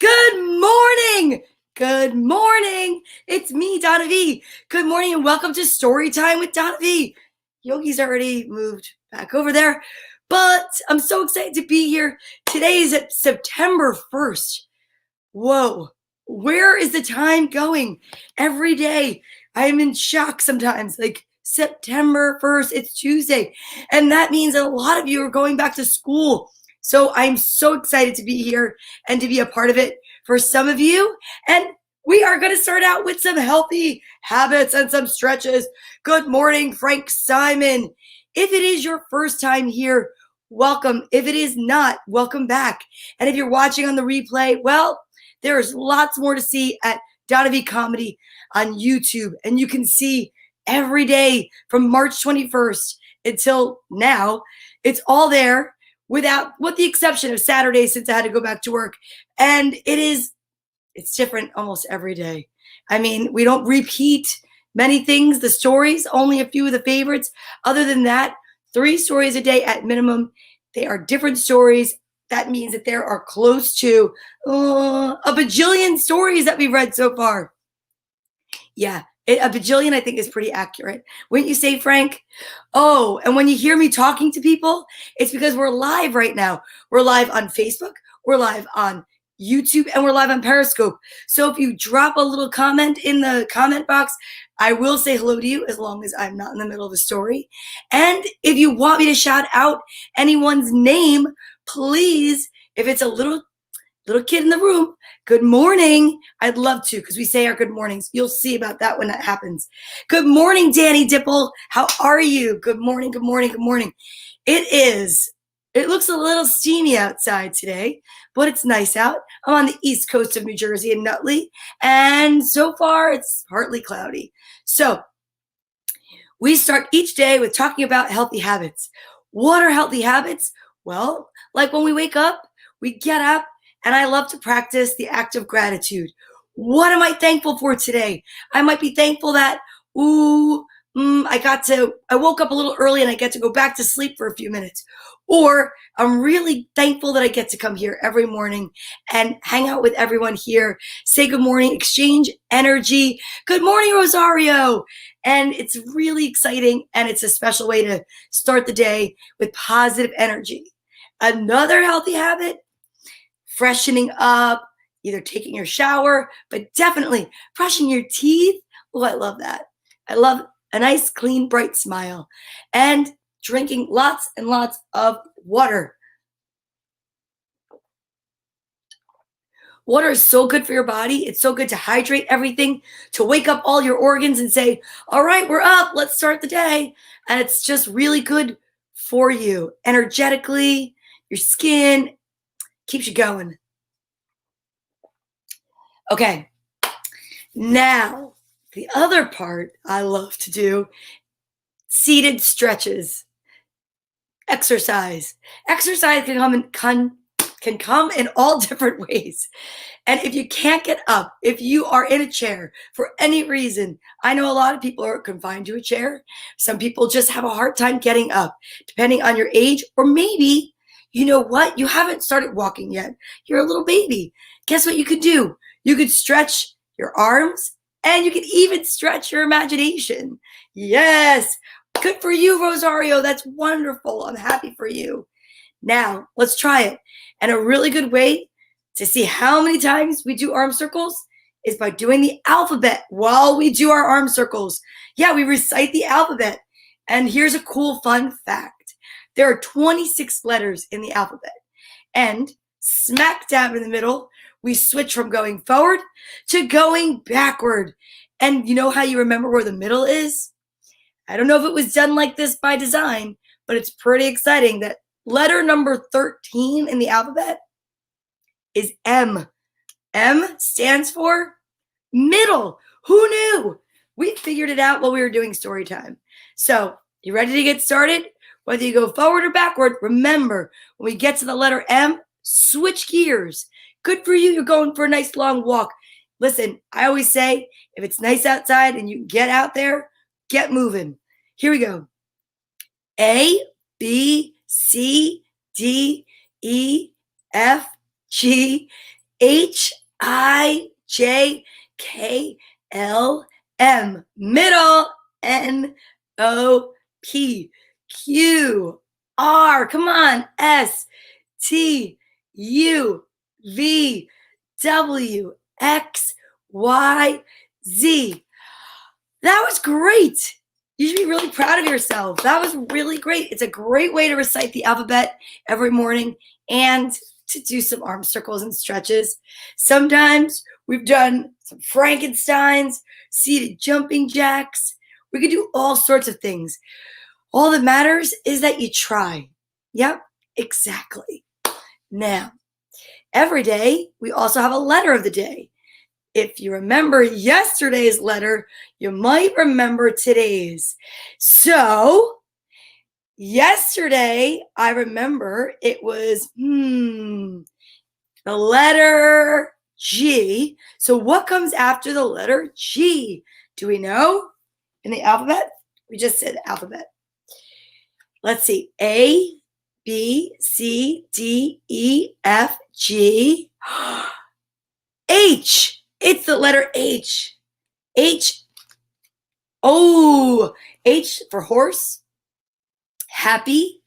Good morning. Good morning. It's me, Donna Vee. Good morning and welcome to Story Time with Donna Vee. Yogi's already moved back over there, but I'm so excited to be here. Today is September 1st. Whoa, where is the time going? Every day I'm in shock sometimes. Like September 1st, it's Tuesday. And that means that a lot of you are going back to school. So I'm so excited to be here and to be a part of it for some of you. And we are going to start out with some healthy habits and some stretches. Good morning, Frank Simon. If it is your first time here, welcome. If it is not, welcome back. And if you're watching on the replay, well, there's lots more to see at Donna Vee Comedy on YouTube. And you can see every day from March 21st until now, it's all there with the exception of Saturday since I had to go back to work. And it's different almost every day. I mean, we don't repeat many things, the stories, only a few of the favorites. Other than that, 3 stories a day at minimum. They are different stories. That means that there are close to a bajillion stories that we've read so far. Yeah, a bajillion I think is pretty accurate. Wouldn't you say, Frank? Oh, and when you hear me talking to people, it's because we're live right now. We're live on Facebook, we're live on YouTube, and we're live on Periscope. So if you drop a little comment in the comment box, I will say hello to you as long as I'm not in the middle of a story. And if you want me to shout out anyone's name, please, if it's a little kid in the room, good morning. I'd love to, because we say our good mornings. You'll see about that when that happens. Good morning, Danny Dipple. How are you? Good morning, good morning, good morning. It looks a little steamy outside today, but it's nice out. I'm on the east coast of New Jersey in Nutley, and so far it's partly cloudy. So we start each day with talking about healthy habits. What are healthy habits? Well, like when we wake up, we get up, and I love to practice the act of gratitude. What am I thankful for today? I might be thankful that, I woke up a little early and I get to go back to sleep for a few minutes. Or I'm really thankful that I get to come here every morning and hang out with everyone here, say good morning, exchange energy. Good morning, Rosario. And it's really exciting, and it's a special way to start the day with positive energy. Another healthy habit, freshening up, either taking your shower, but definitely brushing your teeth. Oh, I love that. I love a nice, clean, bright smile, and drinking lots and lots of water. Water is so good for your body. It's so good to hydrate everything, to wake up all your organs and say, all right, we're up. Let's start the day. And it's just really good for you energetically, your skin, keeps you going. Okay, now the other part I love to do, seated stretches. Exercise. Exercise can come in all different ways. And if you can't get up, if you are in a chair for any reason, I know a lot of people are confined to a chair. Some people just have a hard time getting up, depending on your age, or maybe, you know what? You haven't started walking yet. You're a little baby. Guess what you could do? You could stretch your arms, and you can even stretch your imagination. Yes. Good for you, Rosario. That's wonderful. I'm happy for you. Now, let's try it. And a really good way to see how many times we do arm circles is by doing the alphabet while we do our arm circles. Yeah, we recite the alphabet. And here's a cool, fun fact. There are 26 letters in the alphabet. And smack dab in the middle, we switch from going forward to going backward. And you know how you remember where the middle is? I don't know if it was done like this by design, but it's pretty exciting that letter number 13 in the alphabet is M. M stands for middle. Who knew? We figured it out while we were doing story time. So, you ready to get started? Whether you go forward or backward, remember, when we get to the letter M, switch gears. Good for you. You're going for a nice long walk. Listen, I always say, if it's nice outside and you get out there, get moving. Here we go. A, B, C, D, E, F, G, H-I-J-K-L-M, middle, N-O-P, Q-R, come on, S-T-U-V-W-X-Y-Z. That was great. You should be really proud of yourself. That was really great. It's a great way to recite the alphabet every morning and to do some arm circles and stretches. Sometimes we've done some Frankensteins, seated jumping jacks. We could do all sorts of things. All that matters is that you try. Yep, exactly. Now, every day we also have a letter of the day. If you remember yesterday's letter, you might remember today's. So, yesterday, I remember it was, the letter G. So, what comes after the letter G? Do we know in the alphabet? We just said alphabet. Let's see. A, B, C, D, E, F, G, H. It's the letter H. H. Oh, H for horse. Happy.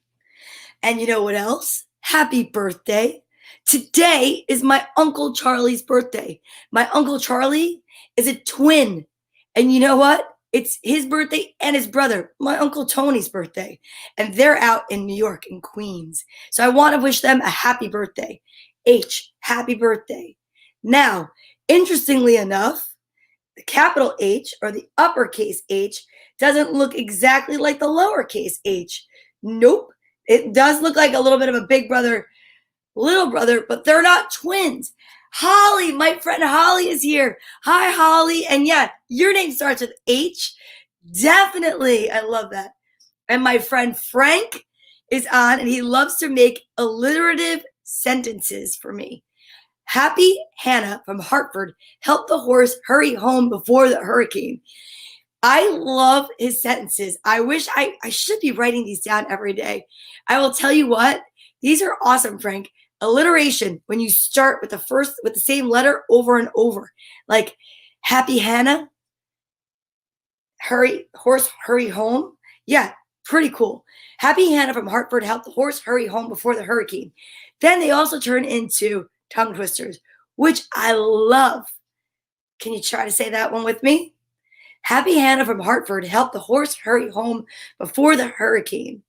And you know what else? Happy birthday. Today is my Uncle Charlie's birthday. My Uncle Charlie is a twin. And you know what? It's his birthday and his brother, my Uncle Tony's birthday. And they're out in New York, in Queens. So I want to wish them a happy birthday. H, happy birthday. Now, interestingly enough, the capital H or the uppercase H doesn't look exactly like the lowercase h. Nope. It does look like a little bit of a big brother, little brother, but they're not twins. Holly, my friend Holly is here. Hi, Holly. And yeah, your name starts with H. Definitely. I love that. And my friend Frank is on, and he loves to make alliterative sentences for me. Happy Hannah from Hartford helped the horse hurry home before the hurricane. I love his sentences. I wish I should be writing these down every day. I will tell you what, these are awesome, Frank. Alliteration, when you start with the same letter over and over. Like Happy Hannah, horse hurry home. Yeah, pretty cool. Happy Hannah from Hartford helped the horse hurry home before the hurricane. Then they also turn into tongue twisters, which I love. Can you try to say that one with me? Happy Hannah from Hartford helped the horse hurry home before the hurricane.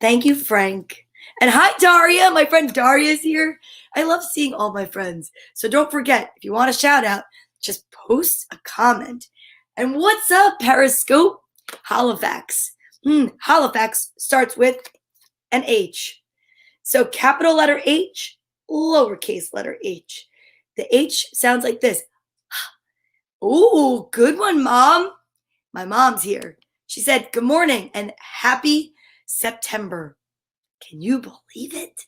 Thank you, Frank. And hi, Daria. My friend Daria is here. I love seeing all my friends. So don't forget, if you want a shout out, just post a comment. And what's up, Periscope? Halifax. Halifax starts with an H. So capital letter H, lowercase letter h. The H sounds like this. Oh, good one, Mom. My mom's here. She said, good morning and happy September. Can you believe it?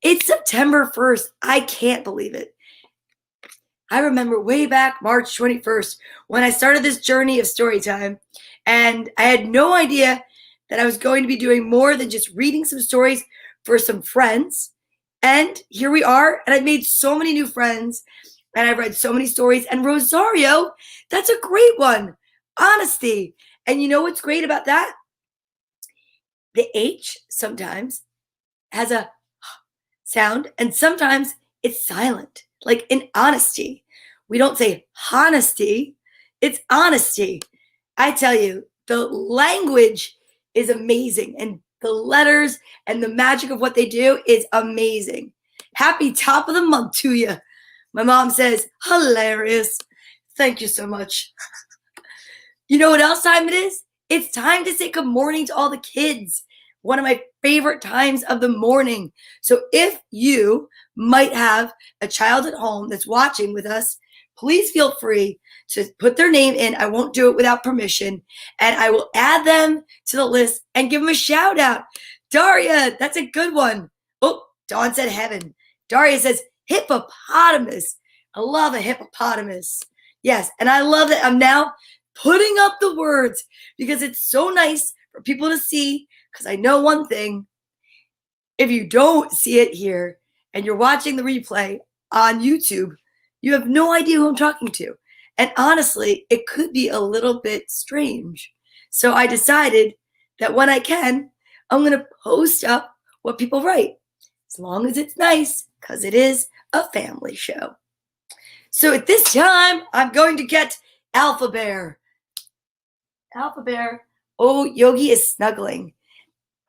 It's September 1st. I can't believe it. I remember way back March 21st when I started this journey of story time, and I had no idea that I was going to be doing more than just reading some stories for some friends. And here we are, and I've made so many new friends, and I've read so many stories. And Rosario, that's a great one. Honesty. And you know what's great about that? The H sometimes has a sound, and sometimes it's silent, like in honesty. We don't say honesty, it's honesty. I tell you, the language is amazing, and the letters and the magic of what they do is amazing. Happy top of the month to you. My mom says, hilarious. Thank you so much. You know what else time it is? It's time to say good morning to all the kids. One of my favorite times of the morning. So if you might have a child at home that's watching with us, please feel free to put their name in. I won't do it without permission. And I will add them to the list and give them a shout out. Daria, that's a good one. Oh, Dawn said heaven. Daria says hippopotamus. I love a hippopotamus. Yes, and I love that I'm now putting up the words because it's so nice for people to see. Because I know one thing, if you don't see it here and you're watching the replay, on YouTube, you have no idea who I'm talking to. And honestly, it could be a little bit strange. So I decided that when I can, I'm going to post up what people write, as long as it's nice, because it is a family show. So at this time, I'm going to get Alpha Bear. Alpha Bear. Oh, Yogi is snuggling.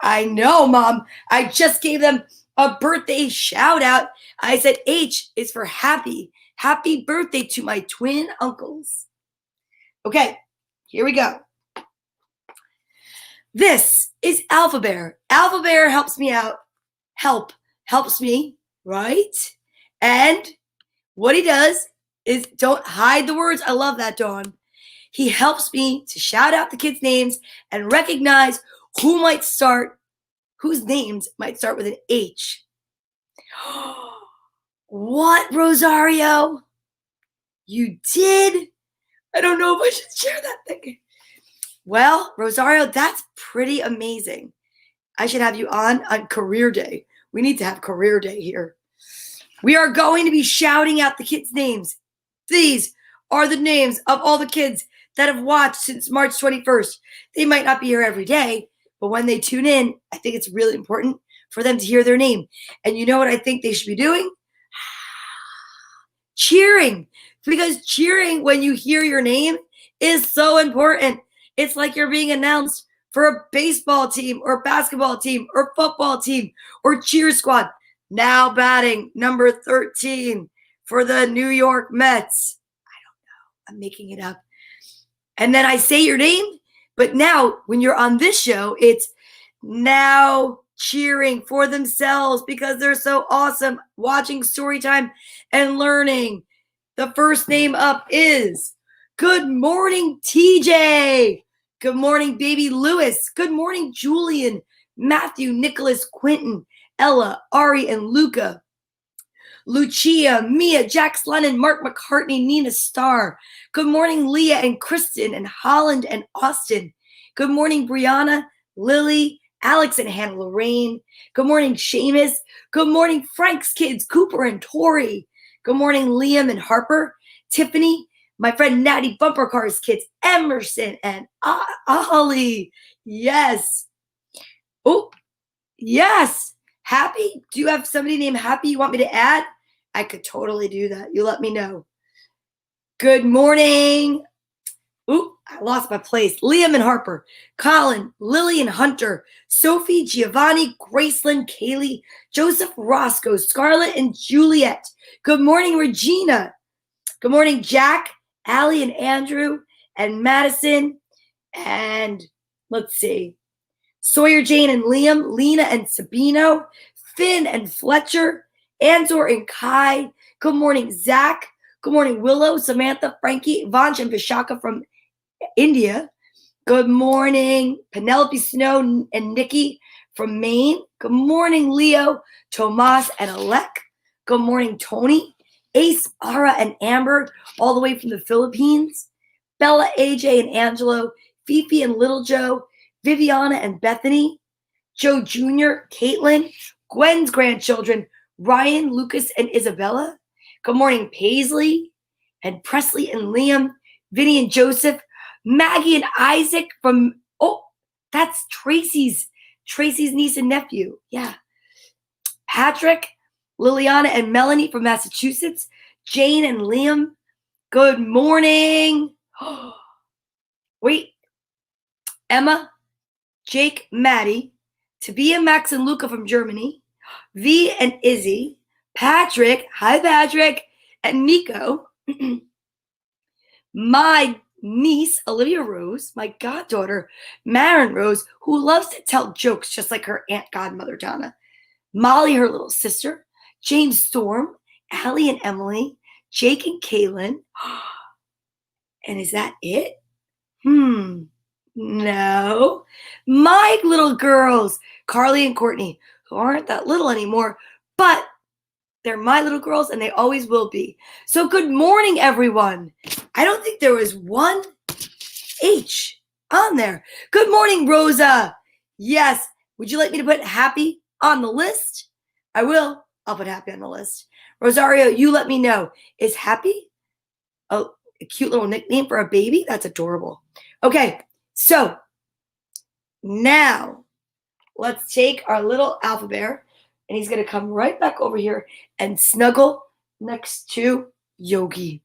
I know, Mom. I just gave them a birthday shout out. I said H is for happy. Happy birthday to my twin uncles. Okay, here we go. This is Alpha Bear. Alpha Bear helps me out. Helps me, right? And what he does is don't hide the words. I love that, Dawn. He helps me to shout out the kids' names and recognize whose names might start with an H. What, Rosario? You did? I don't know if I should share that thing. Well, Rosario, that's pretty amazing. I should have you on career day. We need to have career day here. We are going to be shouting out the kids' names. These are the names of all the kids that have watched since March 21st. They might not be here every day, but when they tune in, I think it's really important for them to hear their name. And you know what I think they should be doing? Cheering. Because cheering when you hear your name is so important. It's like you're being announced for a baseball team or basketball team or football team or cheer squad. Now batting number 13 for the New York Mets. I don't know. I'm making it up. And then I say your name, but now when you're on this show, it's now cheering for themselves because they're so awesome, watching Storytime and learning. The first name up is Good Morning, TJ. Good morning, baby Lewis. Good morning, Julian, Matthew, Nicholas, Quentin, Ella, Ari, and Luca. Lucia, Mia, Jax Lennon, Mark McCartney, Nina Starr. Good morning, Leah and Kristen and Holland and Austin. Good morning, Brianna, Lily, Alex and Hannah Lorraine. Good morning, Seamus. Good morning, Frank's kids, Cooper and Tori. Good morning, Liam and Harper. Tiffany, my friend Natty Bumper Cars kids, Emerson and Ollie. Yes. Oh, yes. Happy? Do you have somebody named Happy you want me to add? I could totally do that. You let me know. Good morning. Ooh, I lost my place. Liam and Harper, Colin, Lily and Hunter, Sophie, Giovanni, Graceland, Kaylee, Joseph, Roscoe, Scarlett, and Juliet. Good morning, Regina. Good morning, Jack, Allie, and Andrew, and Madison, and let's see, Sawyer, Jane, and Liam, Lena, and Sabino, Finn, and Fletcher, Anzor, and Kai. Good morning, Zach. Good morning, Willow, Samantha, Frankie, Vanch, and Vishaka from India. Good morning, Penelope Snow and Nikki from Maine. Good morning, Leo, Tomas, and Alec. Good morning, Tony, Ace, Ara, and Amber, all the way from the Philippines. Bella, AJ, and Angelo, Fifi and Little Joe, Viviana and Bethany, Joe Jr., Caitlin, Gwen's grandchildren, Ryan, Lucas, and Isabella. Good morning, Paisley, and Presley and Liam, Vinny and Joseph, Maggie and Isaac from, that's Tracy's niece and nephew. Yeah. Patrick, Liliana and Melanie from Massachusetts, Jane and Liam. Good morning. Wait. Emma, Jake, Maddie, Tabia, Max, and Luca from Germany, V and Izzy, Patrick, hi Patrick, and Nico, my niece, Olivia Rose, my goddaughter, Marin Rose, who loves to tell jokes just like her aunt godmother, Donna, Molly, her little sister, James Storm, Allie and Emily, Jake and Kaylin. And is that it? No. My little girls, Carly and Courtney, who aren't that little anymore, but they're my little girls and they always will be. So good morning, everyone. I don't think there was one H on there. Good morning, Rosa. Yes. Would you like me to put Happy on the list? I will. I'll put Happy on the list. Rosario, you let me know. Is Happy a cute little nickname for a baby? That's adorable. Okay, so now let's take our little alpha bear, and he's going to come right back over here and snuggle next to Yogi.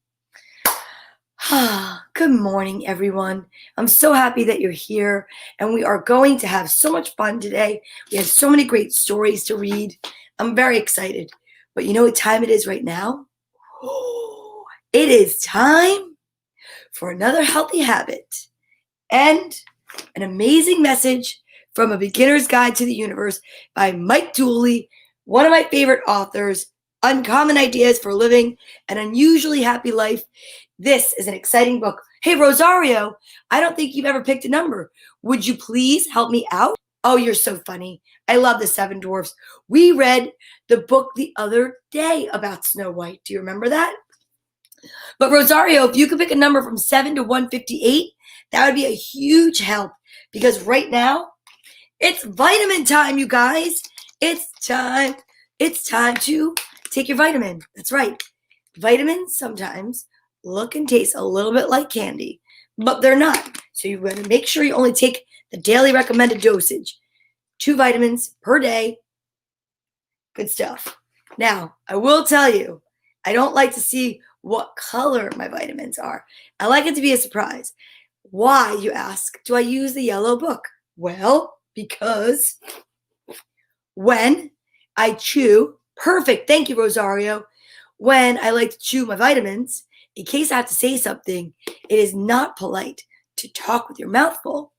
Good morning, everyone. I'm so happy that you're here, and we are going to have so much fun today. We have so many great stories to read. I'm very excited. But you know what time it is right now? It is time for another healthy habit and an amazing message from A Beginner's Guide to the Universe by Mike Dooley, one of my favorite authors. Uncommon Ideas for Living an Unusually Happy Life. This is an exciting book. Hey, Rosario, I don't think you've ever picked a number. Would you please help me out? Oh, you're so funny. I love the Seven Dwarfs. We read the book the other day about Snow White. Do you remember that? But Rosario, if you could pick a number from 7 to 158, that would be a huge help, because right now it's vitamin time, you guys. It's time. It's time to take your vitamin. That's right. Vitamins sometimes look and taste a little bit like candy, but they're not. So you want to make sure you only take the daily recommended dosage. 2 vitamins per day. Good stuff. Now, I will tell you, I don't like to see what color my vitamins are. I like it to be a surprise. Why, you ask, do I use the yellow book? Well, because when I chew, perfect, thank you, Rosario. When I like to chew my vitamins, in case I have to say something, it is not polite to talk with your mouth full.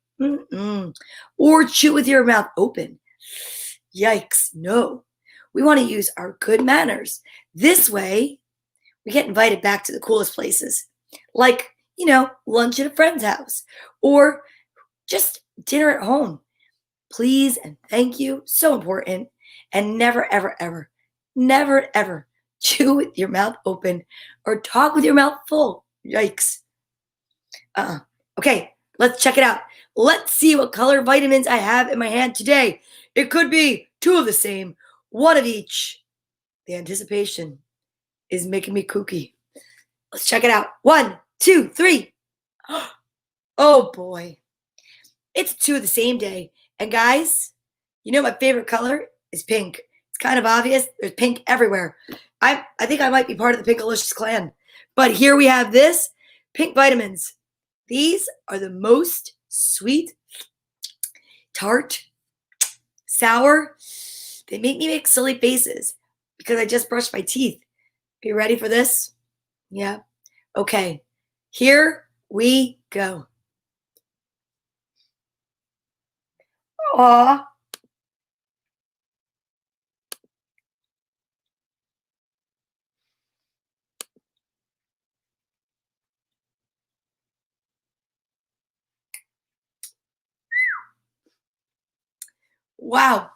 Or chew with your mouth open. Yikes, no. We want to use our good manners. This way, we get invited back to the coolest places, like, lunch at a friend's house, or just dinner at home. Please and thank you, so important. And never, ever, ever, never, ever chew with your mouth open or talk with your mouth full. Yikes. Okay, let's check it out. Let's see what color vitamins I have in my hand today. It could be 2 of the same, 1 of each. The anticipation is making me kooky. Let's check it out. 1, 2, 3. Oh boy. It's 2 of the same day. And guys, my favorite color is pink. It's kind of obvious. There's pink everywhere. I think I might be part of the Pinkalicious clan. But here we have this, pink vitamins. These are the most sweet, tart, sour. They make me make silly faces because I just brushed my teeth. Are you ready for this? Yeah. Okay. Here we go. Aw. Wow.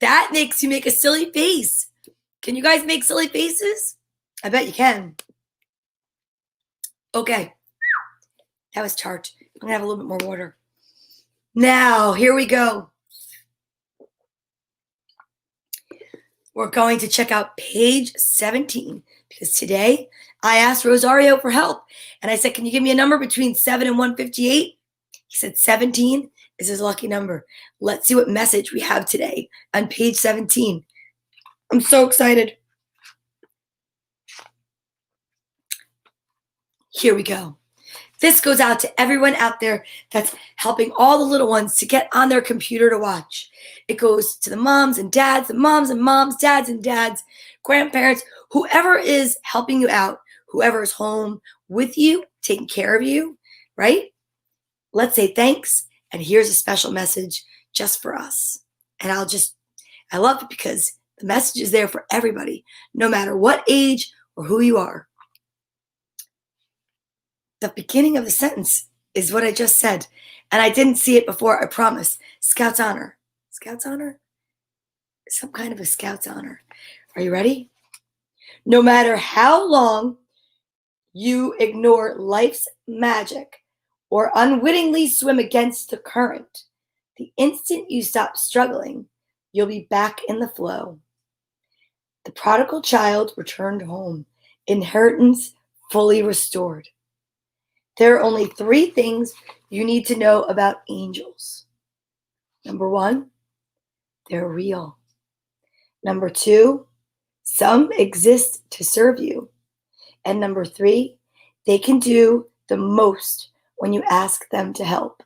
That makes you make a silly face. Can you guys make silly faces? I bet you can. Okay. That was tart. I'm going to have a little bit more water. Now, here we go. We're going to check out page 17 because today I asked Rosario for help. And I said, can you give me a number between 7 and 158? He said 17 is his lucky number. Let's see what message we have today on page 17. I'm so excited. Here we go. This goes out to everyone out there that's helping all the little ones to get on their computer to watch. It goes to the moms and dads, the moms and moms, dads and dads, grandparents, whoever is helping you out, whoever is home with you, taking care of you, right? Let's say thanks. And here's a special message just for us. And I love it because the message is there for everybody, no matter what age or who you are. The beginning of the sentence is what I just said. And I didn't see it before, I promise. Scout's honor. Scout's honor? Some kind of a Scout's honor. Are you ready? No matter how long you ignore life's magic or unwittingly swim against the current, the instant you stop struggling, you'll be back in the flow. The prodigal child returned home, inheritance fully restored. There are only 3 things you need to know about angels. Number 1, they're real. Number 2, some exist to serve you. And number 3, they can do the most when you ask them to help.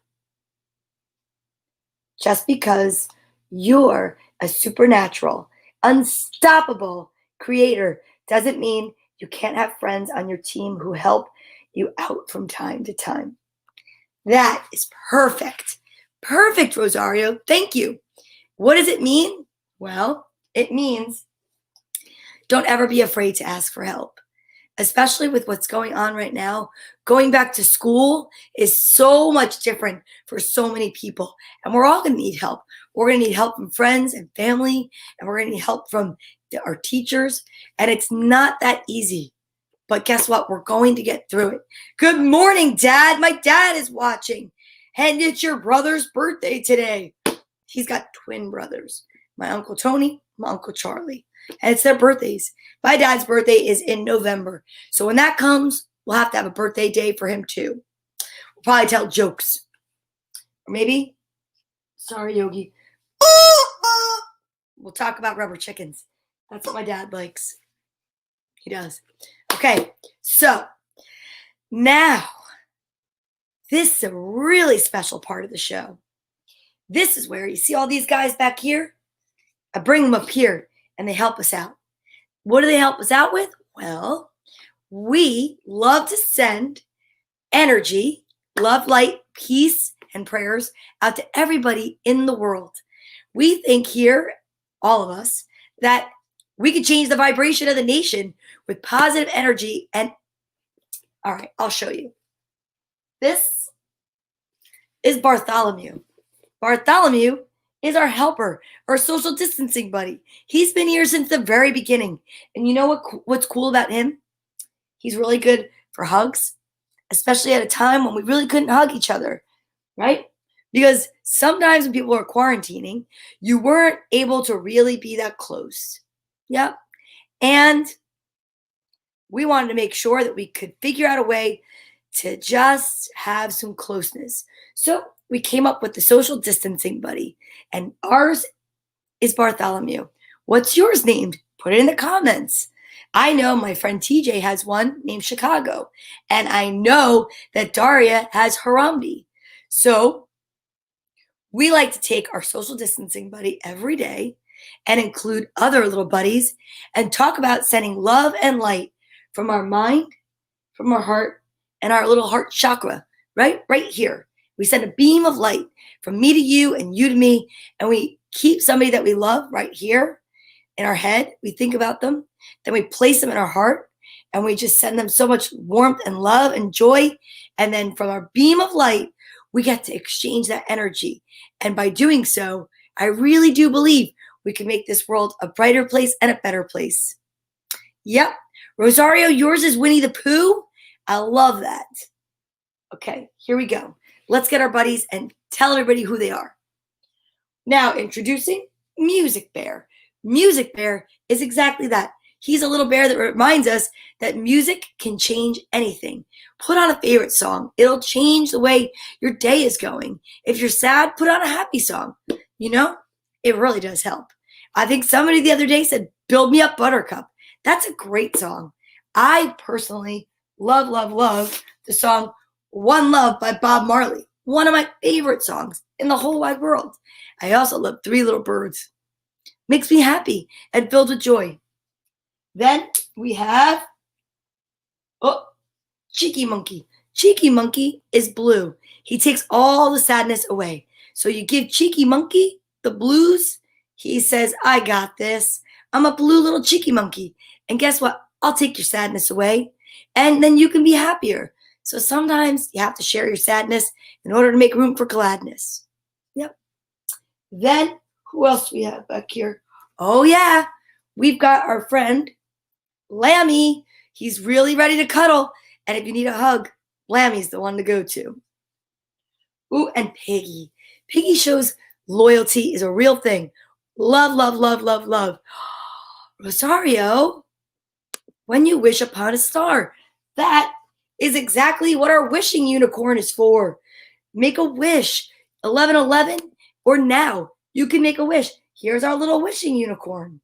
Just because you're a supernatural, unstoppable creator doesn't mean you can't have friends on your team who help you out from time to time. That is perfect. Perfect, Rosario. Thank you. What does it mean? Well, it means don't ever be afraid to ask for help, especially with what's going on right now. Going back to school is so much different for so many people, and we're all going to need help. We're going to need help from friends and family, and we're going to need help from our teachers, and it's not that easy. But guess what? We're going to get through it. Good morning, Dad. My dad is watching, and it's your brother's birthday today. He's got twin brothers, my Uncle Tony, my Uncle Charlie, and it's their birthdays. My dad's birthday is in November. So when that comes, we'll have to have a birthday day for him too. We'll probably tell jokes. Or maybe, sorry, Yogi. We'll talk about rubber chickens. That's what my dad likes. He does. Okay, so now this is a really special part of the show. This is where you see all these guys back here. I bring them up here and they help us out. What do they help us out with? Well, we love to send energy, love, light, peace, and prayers out to everybody in the world. We think here, all of us, that we could change the vibration of the nation with positive energy. And all right, I'll show you. This is Bartholomew. Bartholomew is our helper, our social distancing buddy. He's been here since the very beginning. And you know what's cool about him? He's really good for hugs, especially at a time when we really couldn't hug each other, right? Because sometimes when people are quarantining, you weren't able to really be that close. Yep. And we wanted to make sure that we could figure out a way to just have some closeness. So we came up with the social distancing buddy, and ours is Bartholomew. What's yours named? Put it in the comments. I know my friend TJ has one named Chicago, and I know that Daria has Harambe. So we like to take our social distancing buddy every day and include other little buddies and talk about sending love and light from our mind, from our heart, and our little heart chakra, right here. We send a beam of light from me to you and you to me, and we keep somebody that we love right here in our head. We think about them, then we place them in our heart, and we just send them so much warmth and love and joy. And then from our beam of light, we get to exchange that energy. And by doing so, I really do believe we can make this world a brighter place and a better place. Yep. Rosario, yours is Winnie the Pooh. I love that. Okay, here we go. Let's get our buddies and tell everybody who they are. Now, introducing Music Bear. Music Bear is exactly that. He's a little bear that reminds us that music can change anything. Put on a favorite song. It'll change the way your day is going. If you're sad, put on a happy song. You know, it really does help. I think somebody the other day said, "Build Me Up, Buttercup." That's a great song. I personally love the song One Love by Bob Marley. One of my favorite songs in the whole wide world. I also love Three Little Birds. Makes me happy and filled with joy. Then we have, Cheeky Monkey. Cheeky Monkey is blue. He takes all the sadness away. So you give Cheeky Monkey the blues. He says, "I got this. I'm a blue little cheeky monkey. And guess what? I'll take your sadness away. And then you can be happier." So sometimes you have to share your sadness in order to make room for gladness. Yep. Then who else do we have back here? Oh yeah, we've got our friend Lammy. He's really ready to cuddle. And if you need a hug, Lammy's the one to go to. Ooh, and Piggy. Piggy shows loyalty is a real thing. Love. Rosario, when you wish upon a star. That is exactly what our wishing unicorn is for. Make a wish. 1111 or now. You can make a wish. Here's our little wishing unicorn.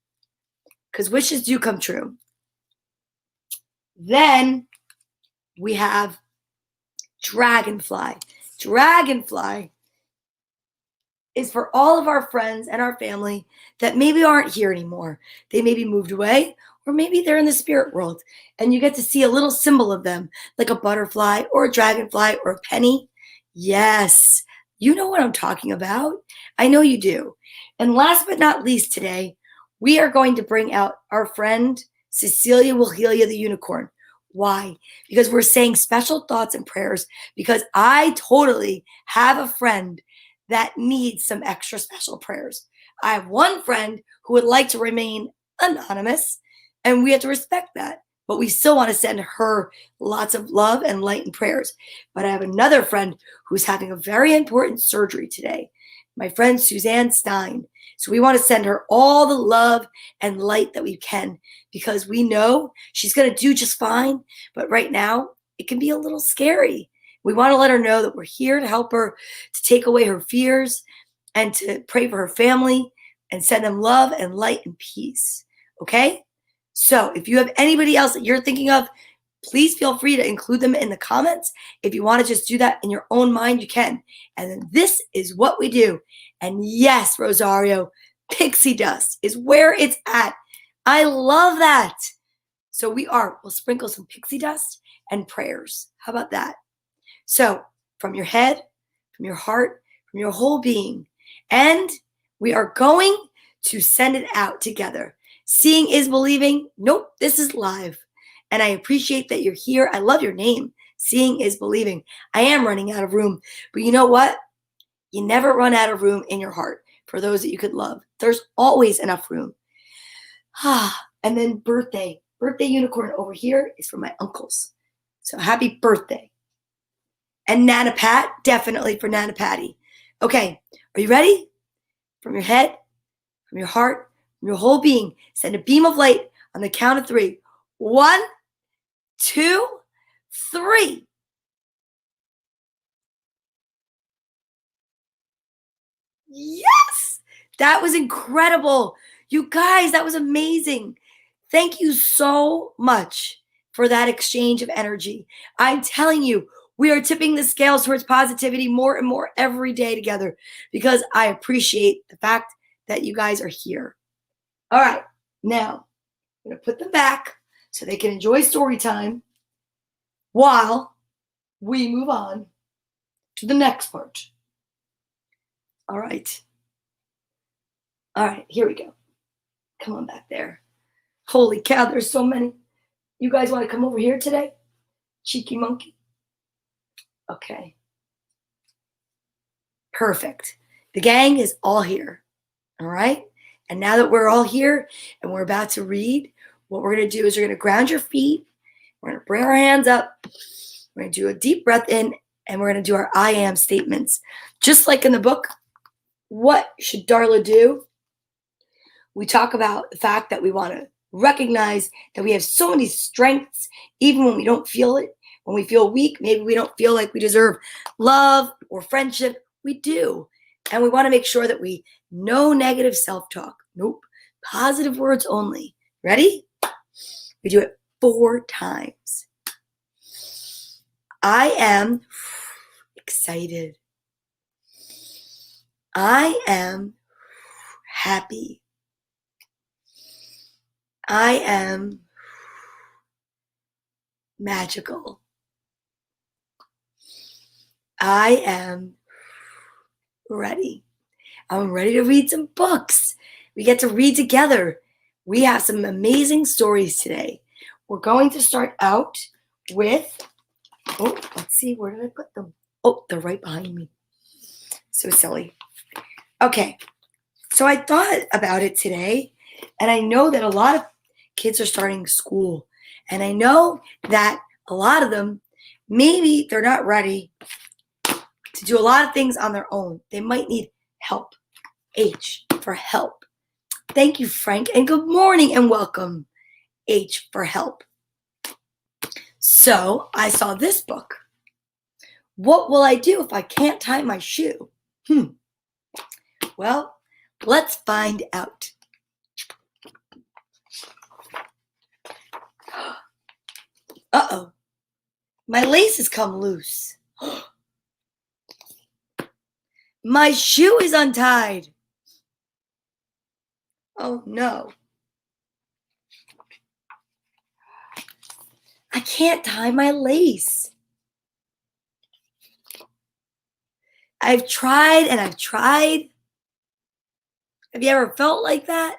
Because wishes do come true. Then we have Dragonfly. Dragonfly is for all of our friends and our family that maybe aren't here anymore. They maybe moved away, or maybe they're in the spirit world, and you get to see a little symbol of them, like a butterfly or a dragonfly or a penny. Yes, you know what I'm talking about. I know you do. And last but not least today, we are going to bring out our friend Cecilia Wilhelia the unicorn. Why? Because we're saying special thoughts and prayers because I totally have a friend that needs some extra special prayers. I have one friend who would like to remain anonymous, and we have to respect that. But we still want to send her lots of love and light and prayers. But I have another friend who's having a very important surgery today, my friend Suzanne Stein. So we want to send her all the love and light that we can because we know she's going to do just fine. But right now, it can be a little scary. We want to let her know that we're here to help her to take away her fears and to pray for her family and send them love and light and peace. Okay? So if you have anybody else that you're thinking of, please feel free to include them in the comments. If you want to just do that in your own mind, you can. And then this is what we do. And yes, Rosario, pixie dust is where it's at. I love that. So we'll sprinkle some pixie dust and prayers. How about that? So from your head, from your heart, from your whole being. And we are going to send it out together. Seeing is believing. Nope, this is live. And I appreciate that you're here. I love your name. Seeing is believing. I am running out of room. But you know what? You never run out of room in your heart for those that you could love. There's always enough room. And then birthday. Birthday unicorn over here is for my uncles. So happy birthday. And Nana Pat, definitely for Nana Patty. Okay, are you ready? From your head, from your heart, from your whole being, send a beam of light on the count of 3. 1, 2, 3. Yes! That was incredible. You guys, that was amazing. Thank you so much for that exchange of energy. I'm telling you, we are tipping the scales towards positivity more and more every day together because I appreciate the fact that you guys are here. All right, now I'm going to put them back so they can enjoy story time while we move on to the next part. All right. All right, here we go. Come on back there. Holy cow, there's so many. You guys want to come over here today? Cheeky monkey. Okay. Perfect. The gang is all here. All right. And now that we're all here and we're about to read, what we're going to do is we're going to ground your feet. We're going to bring our hands up. We're going to do a deep breath in and we're going to do our I am statements. Just like in the book, What Should Darla Do? We talk about the fact that we want to recognize that we have so many strengths, even when we don't feel it. When we feel weak, maybe we don't feel like we deserve love or friendship. We do. And we want to make sure that we no negative self-talk. Nope. Positive words only. Ready? We do it 4 times. I am excited. I am happy. I am magical. I am ready. I'm ready to read some books. We get to read together. We have some amazing stories today. We're going to start out with, let's see, where did I put them? Oh, they're right behind me. So silly. Okay, so I thought about it today, and I know that a lot of kids are starting school, and I know that a lot of them, maybe they're not ready to do a lot of things on their own. They might need help. H for help. Thank you, Frank, and good morning and welcome. H for help. So I saw this book. What will I do if I can't tie my shoe? Well, let's find out. Uh-oh, my lace has come loose. My shoe is untied. Oh no. I can't tie my lace. I've tried and I've tried. Have you ever felt like that?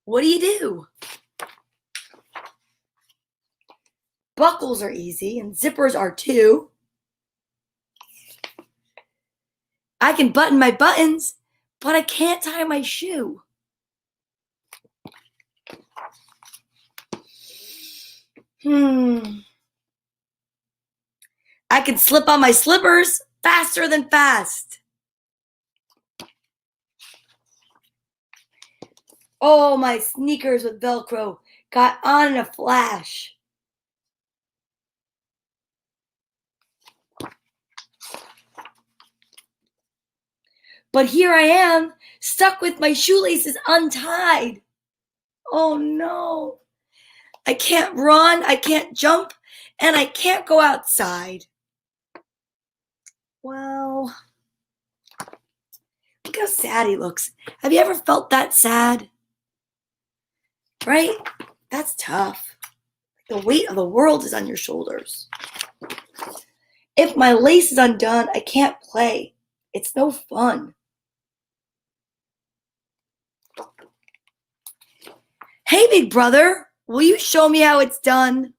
What do? Buckles are easy and zippers are too. I can button my buttons, but I can't tie my shoe. I can slip on my slippers faster than fast. Oh, my sneakers with Velcro got on in a flash. But here I am, stuck with my shoelaces untied. Oh no. I can't run, I can't jump, and I can't go outside. Well, look how sad he looks. Have you ever felt that sad? Right? That's tough. The weight of the world is on your shoulders. If my lace is undone, I can't play. It's no fun. Hey, big brother, will you show me how it's done?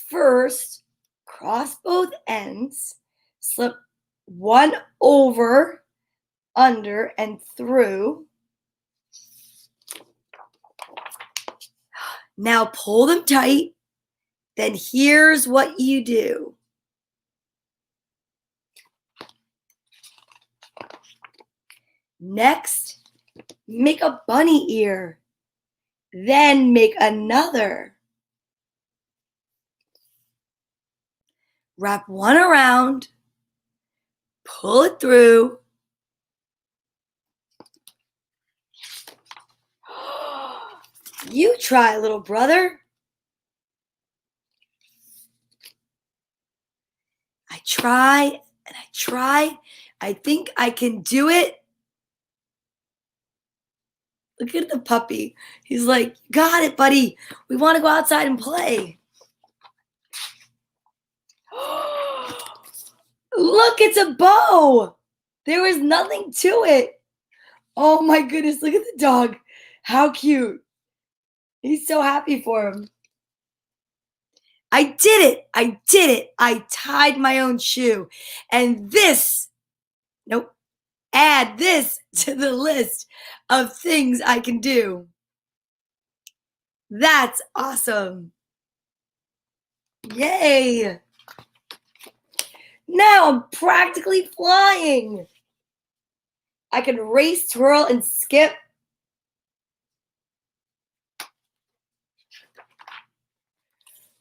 First, cross both ends, slip one over, under, and through. Now pull them tight. Then here's what you do. Next, make a bunny ear. Then make another. Wrap one around, pull it through. You try, little brother. I try and I try. I think I can do it. Look at the puppy. He's like, got it, buddy. We want to go outside and play. Look, it's a bow. There was nothing to it. Oh my goodness, look at the dog. How cute. He's so happy for him. I did it. I did it. I tied my own shoe. And this, add this to the list of things I can do. That's awesome. Yay. Now I'm practically flying. I can race, twirl, and skip.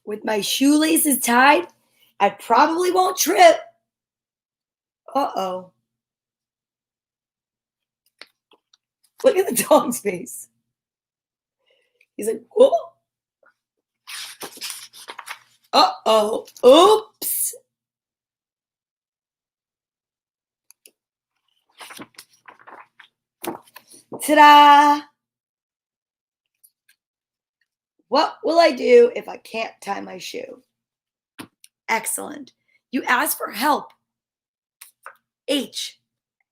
With my shoelaces tied, I probably won't trip. Uh-oh. Look at the dog's face. He's like, whoa. Uh-oh. Oops. Ta-da! What will I do if I can't tie my shoe? Excellent. You ask for help. H,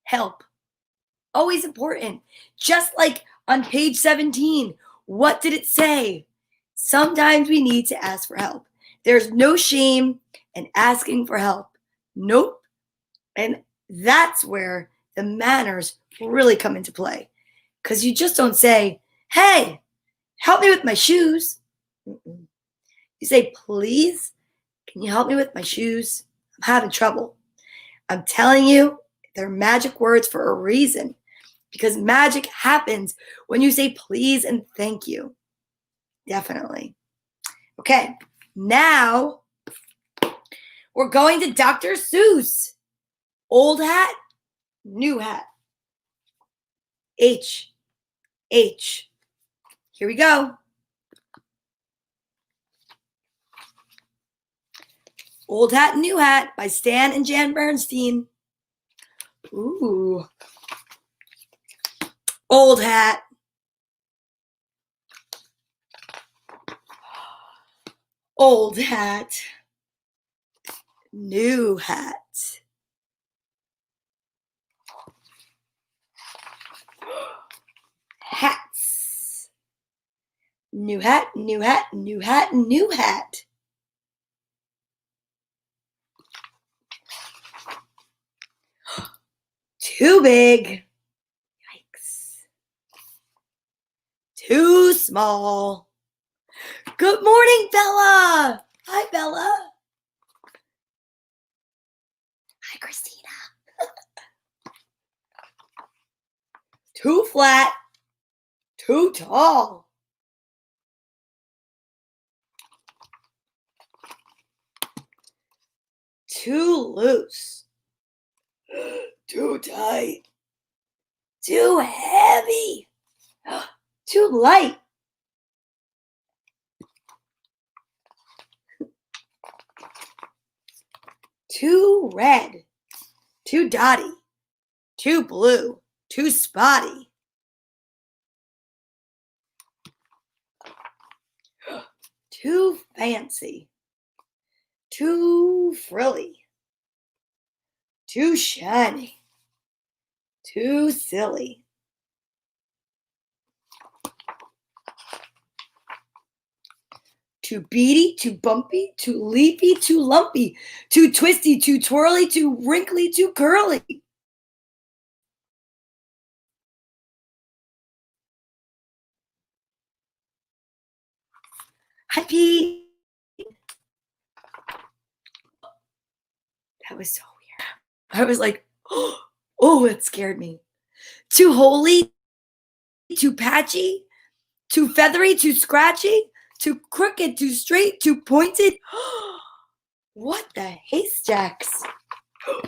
help. Always important. Just like on page 17, what did it say? Sometimes we need to ask for help. There's no shame in asking for help. Nope. And that's where the manners really come into play. Because you just don't say, hey, help me with my shoes. You say, please, can you help me with my shoes? I'm having trouble. I'm telling you, they're magic words for a reason, because magic happens when you say please and thank you. Definitely. Okay, now we're going to Dr. Seuss. Old hat, new hat. H. Here we go. Old Hat, New Hat by Stan and Jan Bernstein. Ooh. Old hat. Old hat. New hat. Hats. New hat, new hat, new hat, new hat. Too big. Yikes. Too small. Good morning, Bella. Hi, Bella. Hi, Christina. Too flat. Too tall. Too loose. Too tight. Too heavy. Too light. Too red. Too dotty. Too blue. Too spotty. Too fancy. Too frilly. Too shiny. Too silly. Too beady, too bumpy, too leafy, too lumpy, too twisty, too twirly, too wrinkly, too curly. Hi, Pete. That was so weird. I was like, oh, it scared me. Too holy, too patchy, too feathery, too scratchy, too crooked, too straight, too pointed. What the haystacks?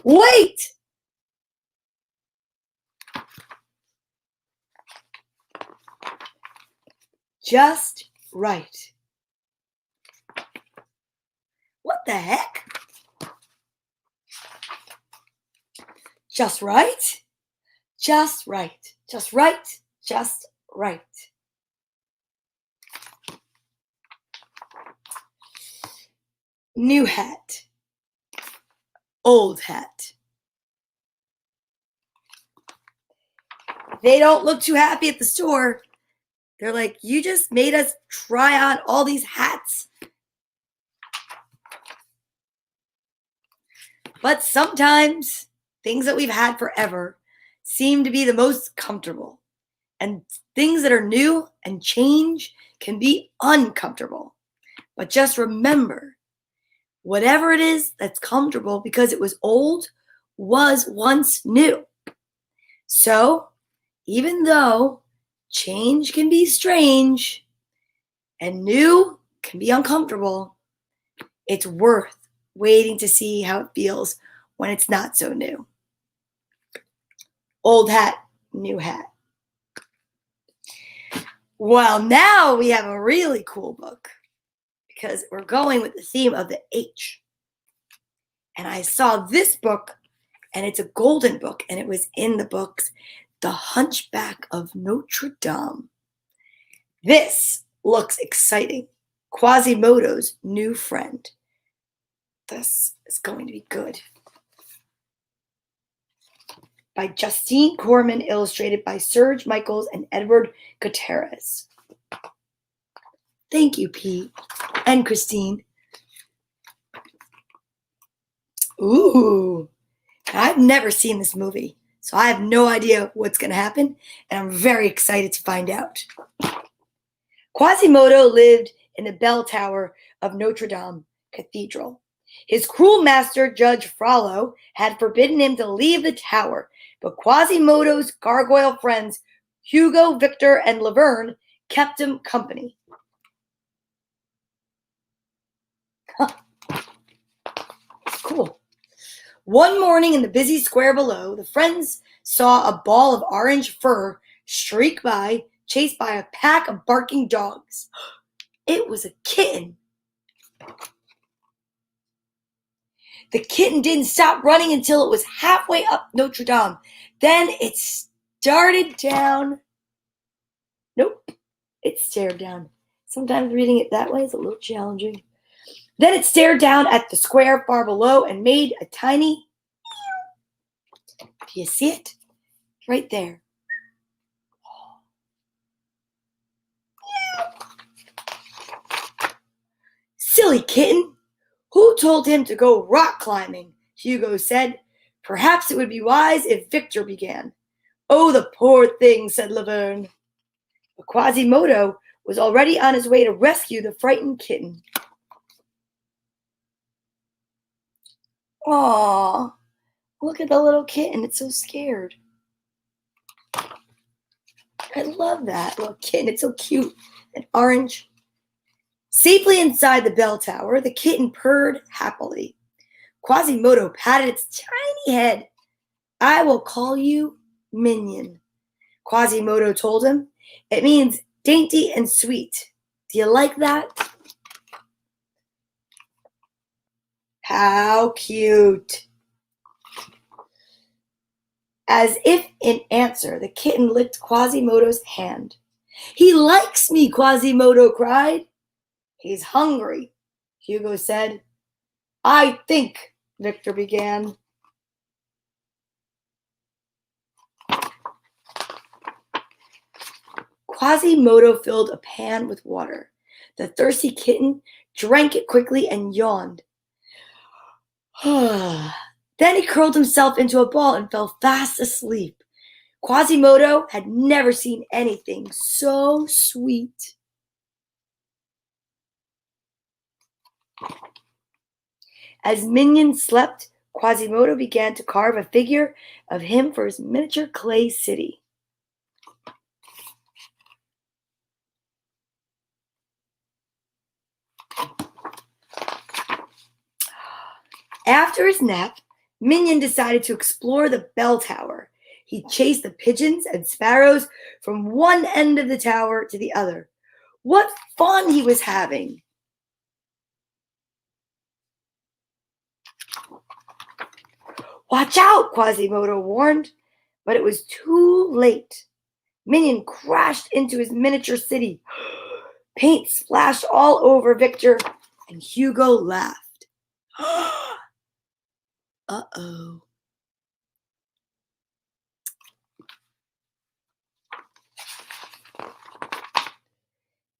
Wait! Just right. What the heck? Just right? Just right. Just right. Just right. New hat. Old hat. They don't look too happy at the store. They're like, you just made us try on all these hats. But sometimes things that we've had forever seem to be the most comfortable. And things that are new and change can be uncomfortable. But just remember, whatever it is that's comfortable because it was old was once new. So even though change can be strange and new can be uncomfortable, it's worth waiting to see how it feels when it's not so new. Old hat, new hat. Well, now we have a really cool book because we're going with the theme of the H. And I saw this book, and it's a golden book, and it was in the books, The Hunchback of Notre Dame. This looks exciting. Quasimodo's new friend. This is going to be good. By Justine Corman, illustrated by Serge Michaels and Edward Gutierrez. Thank you, Pete and Christine. Ooh, I've never seen this movie, so I have no idea what's going to happen, and I'm very excited to find out. Quasimodo lived in the bell tower of Notre Dame Cathedral. His cruel master, Judge Frollo, had forbidden him to leave the tower, but Quasimodo's gargoyle friends, Hugo, Victor, and Laverne, kept him company. Cool. One morning in the busy square below, the friends saw a ball of orange fur streak by, chased by a pack of barking dogs. It was a kitten. The kitten didn't stop running until it was halfway up Notre Dame. Then it started down. Nope, it stared down. Sometimes reading it that way is a little challenging. Then it stared down at the square far below and made a tiny. Do you see it? Right there. Silly kitten! Who told him to go rock climbing? Hugo said. Perhaps it would be wise if Victor began. Oh, the poor thing, said Laverne. But Quasimodo was already on his way to rescue the frightened kitten. Aww, look at the little kitten. It's so scared. I love that little kitten. It's so cute and orange. Safely inside the bell tower, the kitten purred happily. Quasimodo patted its tiny head. I will call you Minion, Quasimodo told him. It means dainty and sweet. Do you like that? How cute. As if in answer, the kitten licked Quasimodo's hand. He likes me, Quasimodo cried. He's hungry, Hugo said. I think, Victor began. Quasimodo filled a pan with water. The thirsty kitten drank it quickly and yawned. Then he curled himself into a ball and fell fast asleep. Quasimodo had never seen anything so sweet. As Minion slept, Quasimodo began to carve a figure of him for his miniature clay city. After his nap, Minion decided to explore the bell tower. He chased the pigeons and sparrows from one end of the tower to the other. What fun he was having! Watch out, Quasimodo warned, but it was too late. Minion crashed into his miniature city. Paint splashed all over Victor, and Hugo laughed. Uh-oh.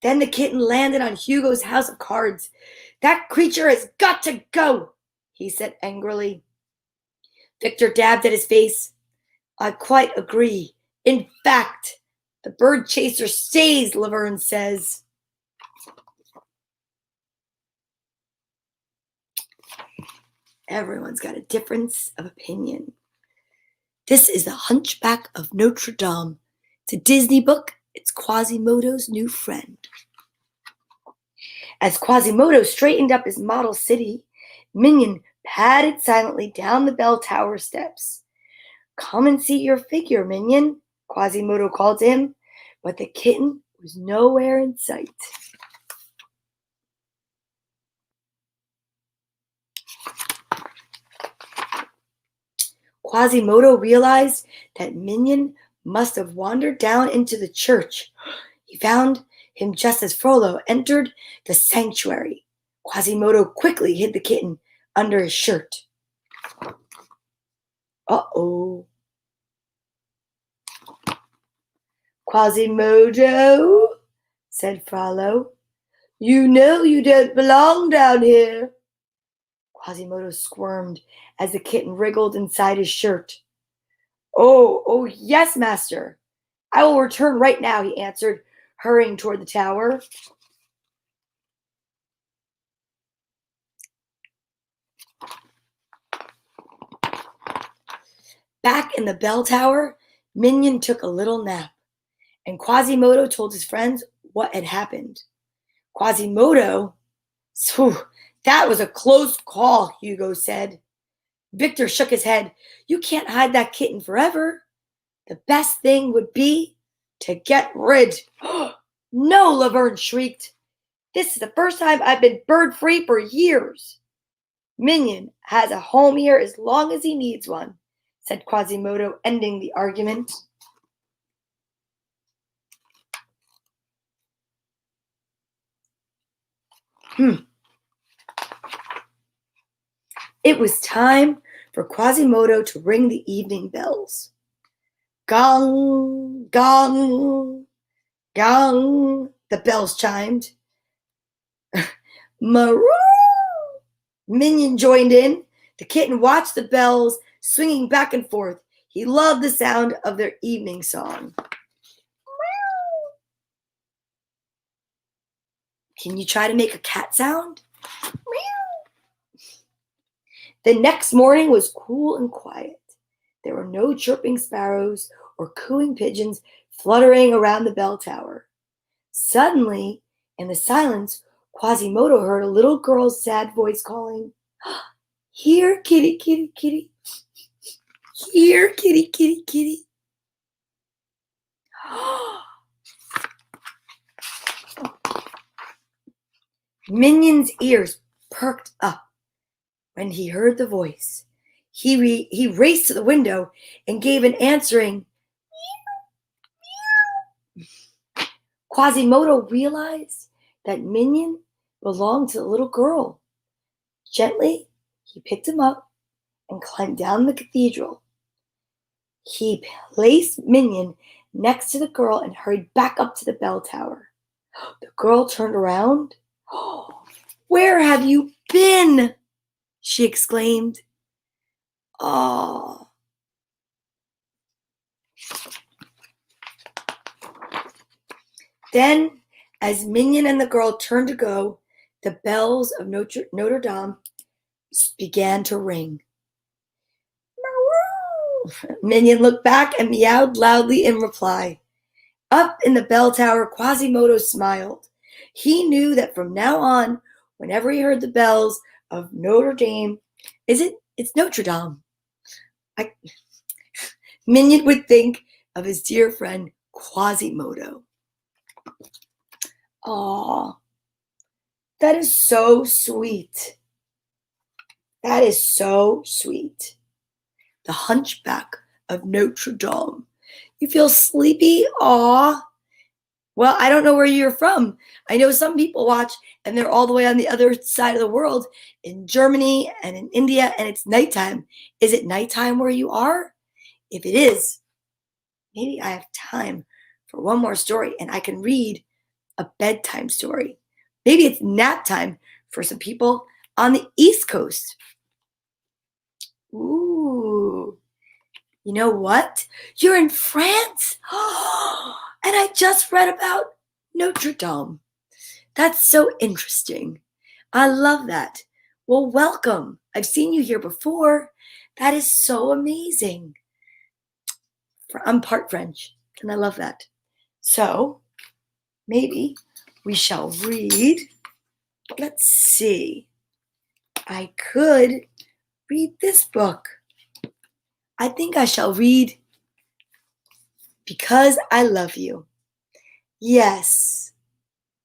Then the kitten landed on Hugo's house of cards. That creature has got to go, he said angrily. Victor dabbed at his face. I quite agree. In fact, the bird chaser stays, Laverne says. Everyone's got a difference of opinion. This is The Hunchback of Notre Dame. It's a Disney book. It's Quasimodo's new friend. As Quasimodo straightened up his model city, Minion padded silently down the bell tower steps. Come and see your figure, Minion, Quasimodo called to him, but the kitten was nowhere in sight. Quasimodo realized that Minion must have wandered down into the church. He found him just as Frollo entered the sanctuary. Quasimodo quickly hid the kitten under his shirt. Uh-oh. Quasimodo, said Frollo, you know you don't belong down here. Quasimodo squirmed as the kitten wriggled inside his shirt. Oh, yes, master. I will return right now, he answered, hurrying toward the tower. Back in the bell tower, Minion took a little nap, and Quasimodo told his friends what had happened. Quasimodo, "Phew, that was a close call," Hugo said. Victor shook his head. "You can't hide that kitten forever. The best thing would be to get rid." "No," Laverne shrieked. "This is the first time I've been bird-free for years." "Minion has a home here as long as he needs one," said Quasimodo, ending the argument. It was time for Quasimodo to ring the evening bells. Gong, gong, gong, the bells chimed. Maroo! Minion joined in. The kitten watched the bells swinging back and forth. He loved the sound of their evening song. Can you try to make a cat sound? The next morning was cool and quiet. There were no chirping sparrows or cooing pigeons fluttering around the bell tower. Suddenly, in the silence, Quasimodo heard a little girl's sad voice calling, "Here, kitty, kitty, kitty. Here, kitty, kitty, kitty." Minion's ears perked up when he heard the voice. He raced to the window and gave an answering meow. Quasimodo realized that Minion belonged to the little girl. Gently, he picked him up and climbed down the cathedral. He placed Minion next to the girl and hurried back up to the bell tower. The girl turned around. "Where have you been?" she exclaimed. "Oh." Then, as Minion and the girl turned to go, the bells of Notre Dame began to ring. Minion looked back and meowed loudly in reply. Up in the bell tower, Quasimodo smiled. He knew that from now on, whenever he heard the bells of Notre Dame, it's Notre Dame, Minion would think of his dear friend Quasimodo. Aw, that is so sweet. That is so sweet. The Hunchback of Notre Dame. You feel sleepy? Aw. Well, I don't know where you're from. I know some people watch and they're all the way on the other side of the world in Germany and in India, and it's nighttime. Is it nighttime where you are? If it is, maybe I have time for one more story and I can read a bedtime story. Maybe it's nap time for some people on the East Coast. Ooh. You know what? You're in France? And I just read about Notre Dame. That's so interesting. I love that. Well, welcome. I've seen you here before. That is so amazing. I'm part French, and I love that. So, maybe we shall read. Let's see. I could read this book. I think I shall read Because I Love You. Yes,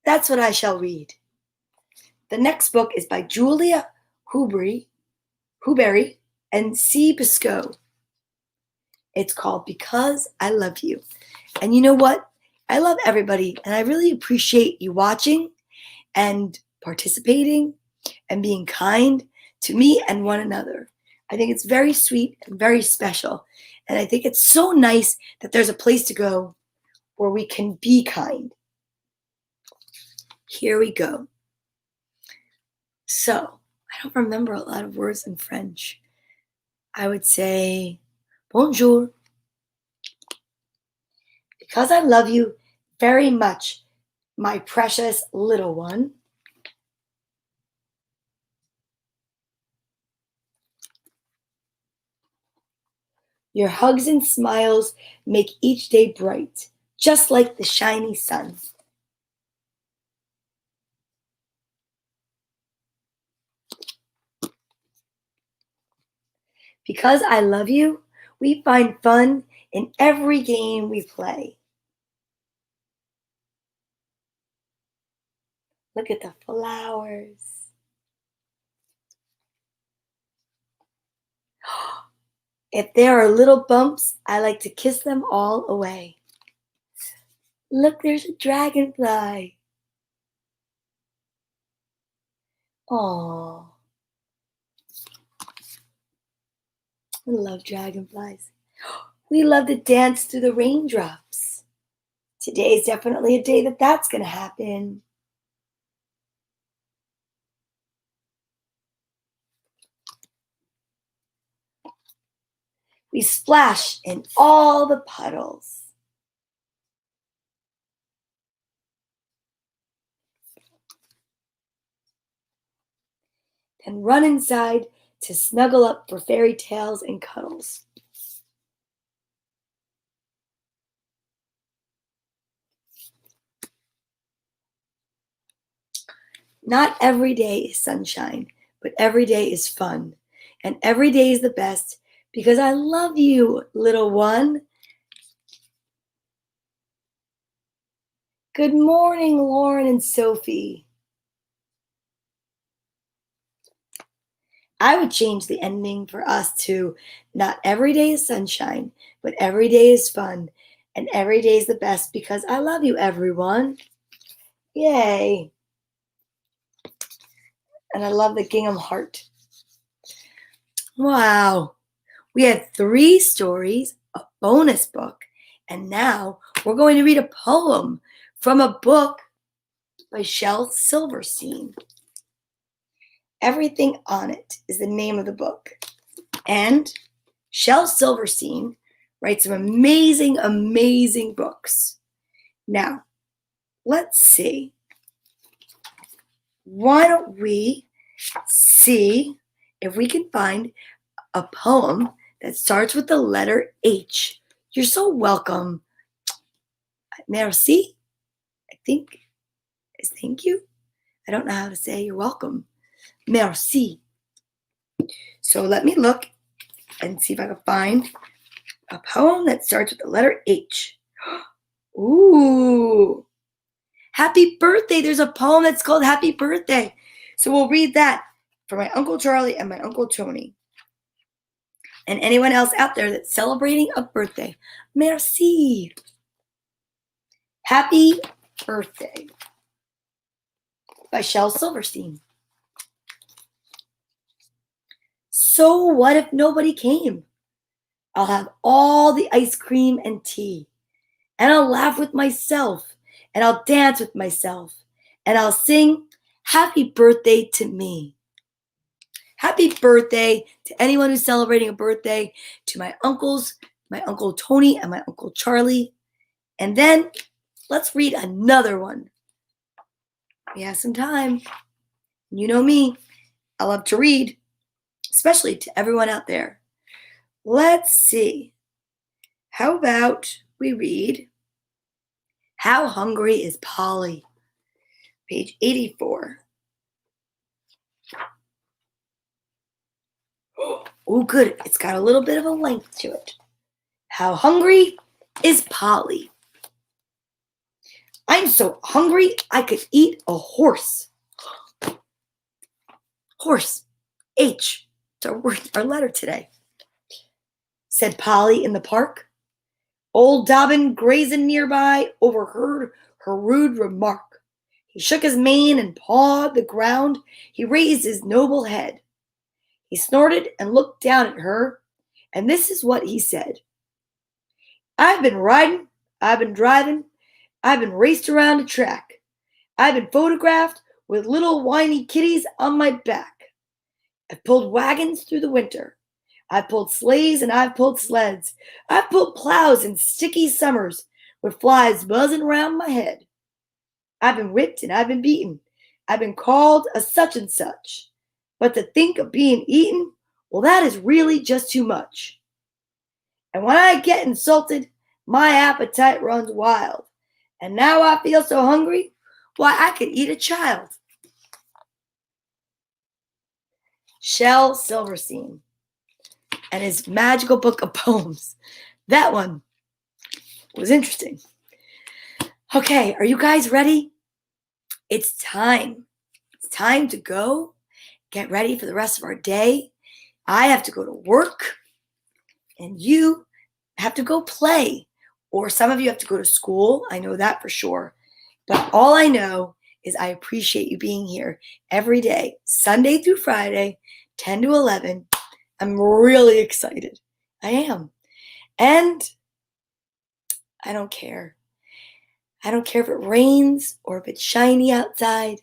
that's what I shall read. The next book is by Julia Huberry and C. Biscoe. It's called Because I Love You. And you know what? I love everybody, and I really appreciate you watching and participating and being kind to me and one another. I think it's very sweet and very special. And I think it's so nice that there's a place to go where we can be kind. Here we go. So, I don't remember a lot of words in French. I would say, bonjour. Because I love you very much, my precious little one. Your hugs and smiles make each day bright, just like the shiny sun. Because I love you, we find fun in every game we play. Look at the flowers. If there are little bumps, I like to kiss them all away. Look, there's a dragonfly. Aww. I love dragonflies. We love to dance through the raindrops. Today is definitely a day that's going to happen. We splash in all the puddles. Then run inside to snuggle up for fairy tales and cuddles. Not every day is sunshine, but every day is fun. And every day is the best because I love you, little one. Good morning, Lauren and Sophie. I would change the ending for us to not every day is sunshine, but every day is fun. And every day is the best because I love you, everyone. Yay. And I love the gingham heart. Wow. We had 3 stories, a bonus book, and now we're going to read a poem from a book by Shel Silverstein. Everything on It is the name of the book. And Shel Silverstein writes some amazing, amazing books. Now, let's see. Why don't we see if we can find a poem that starts with the letter H. You're so welcome. Merci, I think is thank you. I don't know how to say you're welcome. Merci. So let me look and see if I can find a poem that starts with the letter H. Ooh. Happy birthday. There's a poem that's called Happy Birthday. So we'll read that for my Uncle Charlie and my Uncle Tony. And anyone else out there that's celebrating a birthday. Merci. Happy Birthday by Shel Silverstein. So what if nobody came? I'll have all the ice cream and tea. And I'll laugh with myself. And I'll dance with myself. And I'll sing Happy Birthday to me. Happy birthday to anyone who's celebrating a birthday, to my uncles, my Uncle Tony and my Uncle Charlie. And then let's read another one. We have some time. You know me, I love to read, especially to everyone out there. Let's see. How about we read How Hungry is Polly? Page 84. Oh, good. It's got a little bit of a length to it. How hungry is Polly? I'm so hungry I could eat a horse. Horse. H. It's our letter today. Said Polly in the park. Old Dobbin, grazing nearby, overheard her rude remark. He shook his mane and pawed the ground. He raised his noble head. He snorted and looked down at her, and this is what he said. I've been riding, I've been driving, I've been raced around a track. I've been photographed with little whiny kitties on my back. I've pulled wagons through the winter. I've pulled sleighs and I've pulled sleds. I've pulled plows in sticky summers with flies buzzing around my head. I've been whipped and I've been beaten. I've been called a such and such. But to think of being eaten, well, that is really just too much. And when I get insulted, my appetite runs wild. And now I feel so hungry, why, I could eat a child. Shel Silverstein and his magical book of poems. That one was interesting. Okay, are you guys ready? It's time. It's time to go. Get ready for the rest of our day. I have to go to work, and you have to go play. Or some of you have to go to school. I know that for sure. But all I know is I appreciate you being here every day, Sunday through Friday, 10 to 11. I'm really excited. I am. And I don't care. I don't care if it rains or if it's shiny outside.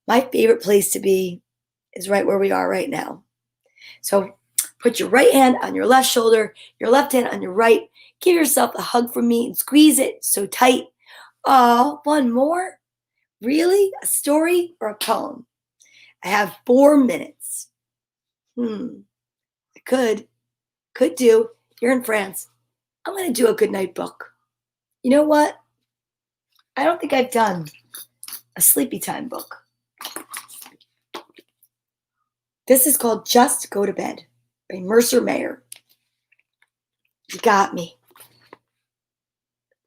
My favorite place to be is right where we are right now. So put your right hand on your left shoulder, your left hand on your right. Give yourself a hug from me and squeeze it so tight. Oh, one more? Really? A story or a poem? I have 4 minutes. I could do. You're in France. I'm going to do a good night book. You know what? I don't think I've done a sleepy time book. This is called Just Go to Bed by Mercer Mayer. You got me.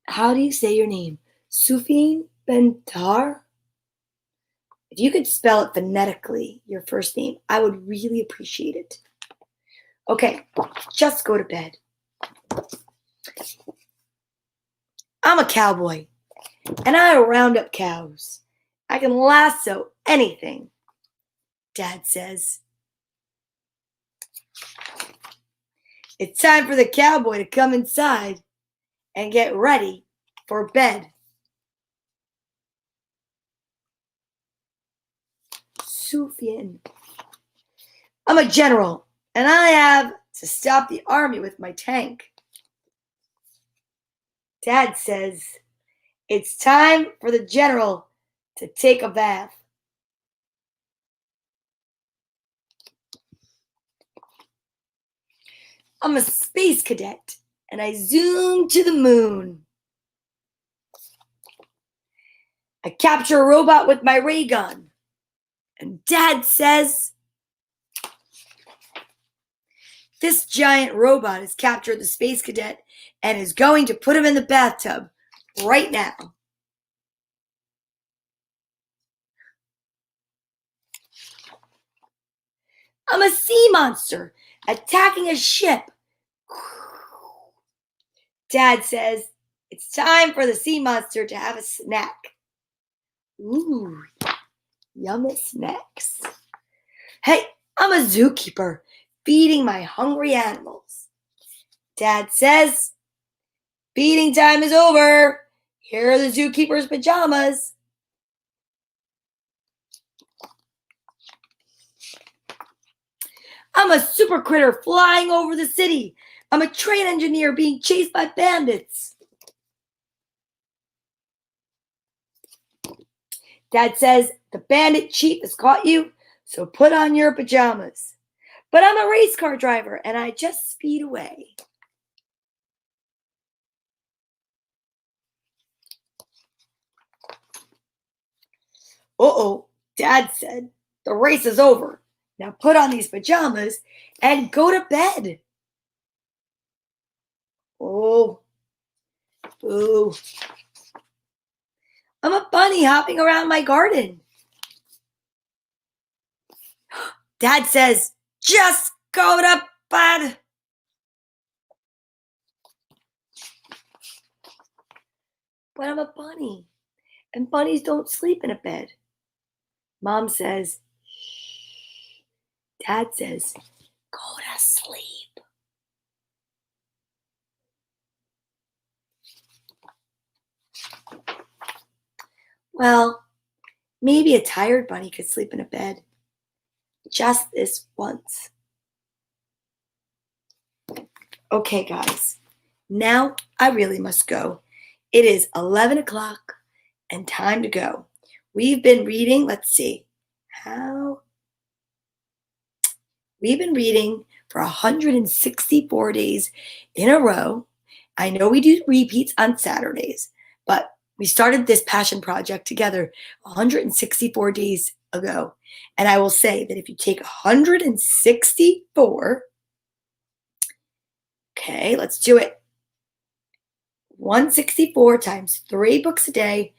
How do you say your name? Sufine Bentar? If you could spell it phonetically, your first name, I would really appreciate it. Okay, just go to bed. I'm a cowboy, and I round up cows. I can lasso anything, Dad says. It's time for the cowboy to come inside and get ready for bed. Sufyan. I'm a general, and I have to stop the army with my tank. Dad says, it's time for the general to take a bath. I'm a space cadet, and I zoom to the moon. I capture a robot with my ray gun. And Dad says, this giant robot has captured the space cadet and is going to put him in the bathtub right now. I'm a sea monster attacking a ship. Dad says, it's time for the sea monster to have a snack. Ooh, yummy snacks. Hey, I'm a zookeeper feeding my hungry animals. Dad says, feeding time is over. Here are the zookeeper's pajamas. I'm a super critter flying over the city. I'm a train engineer being chased by bandits. Dad says, the bandit chief has caught you, so put on your pajamas. But I'm a race car driver, and I just speed away. Uh-oh, Dad said, the race is over. Now put on these pajamas and go to bed. Oh, boo. I'm a bunny hopping around my garden. Dad says, just go to bed. But I'm a bunny, and bunnies don't sleep in a bed. Mom says, shh. Dad says, go to sleep. Well, maybe a tired bunny could sleep in a bed. Just this once. Okay, guys. Now I really must go. It is 11 o'clock and time to go. We've been reading, let's see, we've been reading for 164 days in a row. I know we do repeats on Saturdays, but we started this passion project together 164 days ago. And I will say that if you take 164, okay, let's do it. 164 times 3 books a day,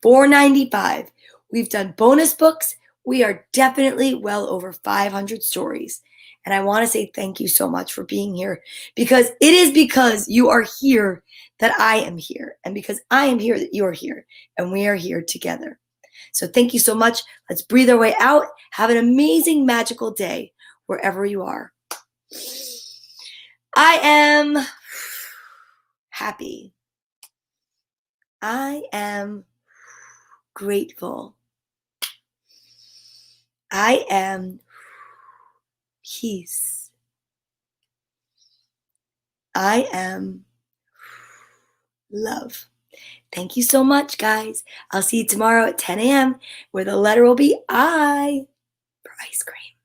495. We've done bonus books. We are definitely well over 500 stories. And I want to say thank you so much for being here, because it is because you are here that I am here, and because I am here that you are here, and we are here together. So thank you so much. Let's breathe our way out. Have an amazing, magical day wherever you are. I am happy. I am grateful. I am peace. I am love. Thank you so much, guys. I'll see you tomorrow at 10 a.m. where the letter will be I for ice cream.